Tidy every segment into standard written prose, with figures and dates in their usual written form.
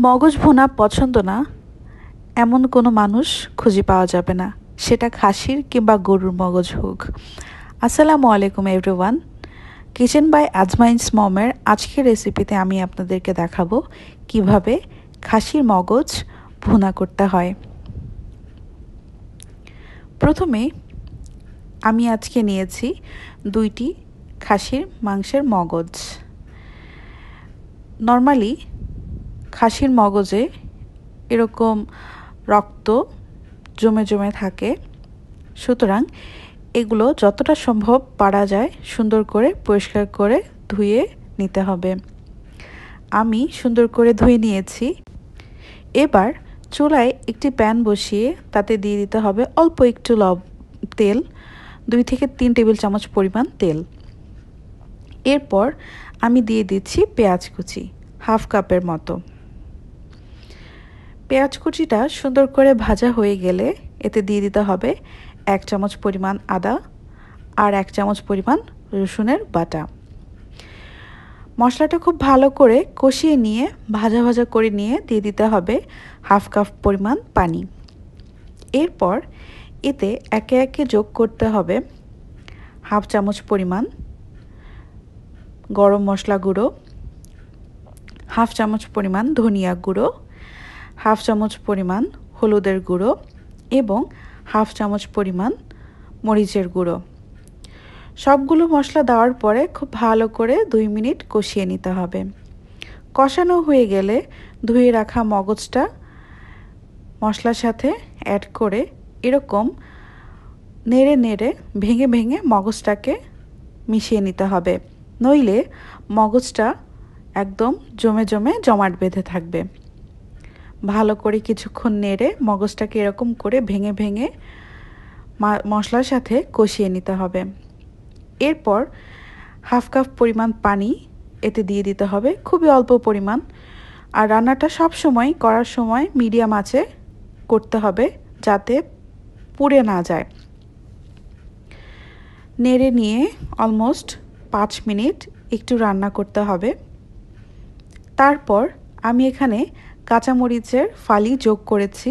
মগজ ভুনা পছন্দ না এমন কোনো মানুষ খুঁজে পাওয়া যাবে না, সেটা খাসির কিংবা গরুর মগজ হোক। আসসালামু আলাইকুম এভরিওয়ান। কিচেন বাই আজমাইন্স মমের আজকের রেসিপিতে আমি আপনাদেরকে দেখাবো কিভাবে খাসির মগজ ভুনা করতে হয়। প্রথমে আমি আজকে নিয়েছি 2টি খাসির মাংসের মগজ। নর্মালি খাসির মগজে এরকম রক্ত জমে জমে থাকে, সুতরাং এগুলো যতটা সম্ভব পারা যায় সুন্দর করে পরিষ্কার করে ধুয়ে নিতে হবে। আমি সুন্দর করে ধুয়ে নিয়েছি। এবার চুলায় একটি প্যান বসিয়ে তাতে দিয়ে দিতে হবে অল্প একটু তেল, 2 থেকে 3 টেবিল চামচ পরিমাণ তেল। এরপর আমি দিয়ে দিচ্ছি পেঁয়াজ কুচি, হাফ কাপের মতো। পেঁয়াজ কুচিটা সুন্দর করে ভাজা হয়ে গেলে এতে দিয়ে দিতে হবে 1 চামচ পরিমাণ আদা আর 1 চামচ পরিমাণ রসুনের বাটা। মশলাটা খুব ভালো করে কষিয়ে নিয়ে ভাজা ভাজা করে নিয়ে দিয়ে দিতে হবে হাফ কাপ পরিমাণ পানি। এরপর এতে একে একে যোগ করতে হবে হাফ চামচ পরিমাণ গরম মশলা গুঁড়ো, হাফ চামচ পরিমাণ ধনিয়া গুঁড়ো, হাফ চামচ পরিমাণ হলুদের গুঁড়ো এবং হাফ চামচ পরিমাণ মরিচের গুঁড়ো। সবগুলো মশলা দেওয়ার পরে খুব ভালো করে 2 মিনিট কষিয়ে নিতে হবে। কষানো হয়ে গেলে ধুয়ে রাখা মগজটা মশলার সাথে অ্যাড করে এরকম নেড়ে নেড়ে ভেঙে ভেঙে মগজটাকে মিশিয়ে নিতে হবে, নইলে মগজটা একদম জমে জমে জমাট বেঁধে থাকবে। ভালো করে কিছুক্ষণ নেড়ে মগজটাকে এরকম করে ভেঙে ভেঙে মশলার সাথে কষিয়ে নিতে হবে। এরপর হাফ কাপ পরিমাণ পানি এতে দিয়ে দিতে হবে, খুবই অল্প পরিমাণ। আর রান্নাটা সব সময় করার সময় মিডিয়াম আঁচে করতে হবে যাতে পুড়ে না যায়। নেড়ে নিয়ে অলমোস্ট 5 মিনিট একটু রান্না করতে হবে। তারপর আমি এখানে কাঁচামরিচের ফালি যোগ করেছি,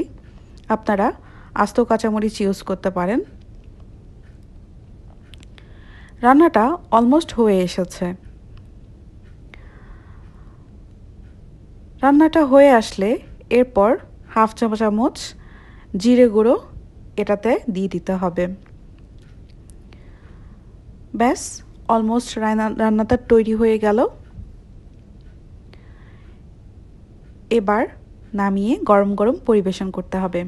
আপনারা আস্ত কাঁচামরিচ ইউজ করতে পারেন। রান্নাটা অলমোস্ট হয়ে এসেছে। রান্নাটা হয়ে আসলে এরপর হাফ চামচ জিরে গুঁড়ো এটাতে দিয়ে দিতে হবে। ব্যাস, অলমোস্ট রান্নাটা তৈরি হয়ে গেল। এবার নামিয়ে গরম গরম পরিবেশন করতে হবে।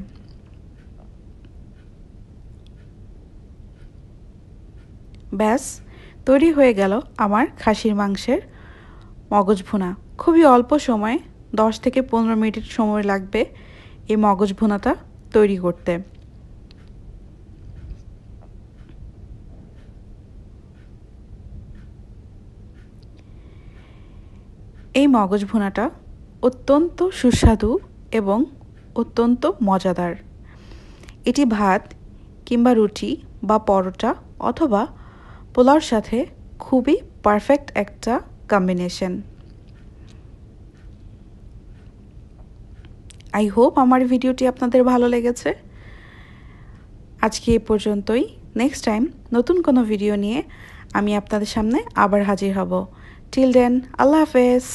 ব্যাস, তৈরি হয়ে গেল আমার খাসির মাংসের মগজ ভুনা। খুবই অল্প সময়, 10 থেকে 15 মিনিট সময় লাগবে এই মগজ ভুনাটা তৈরি করতে। এই মগজ ভুনাটা অত্যন্ত সুস্বাদু এবং অত্যন্ত মজাদার। এটি ভাত কিংবা রুটি বা পরোটা অথবা পোলাওর সাথে খুবই পারফেক্ট একটা কম্বিনেশন। আই হোপ আমার ভিডিওটি আপনাদের ভালো লেগেছে। আজকে এ পর্যন্তই। নেক্সট টাইম নতুন কোনো ভিডিও নিয়ে আমি আপনাদের সামনে আবার হাজির হব। টিল দেন, আল্লাহ হাফেজ।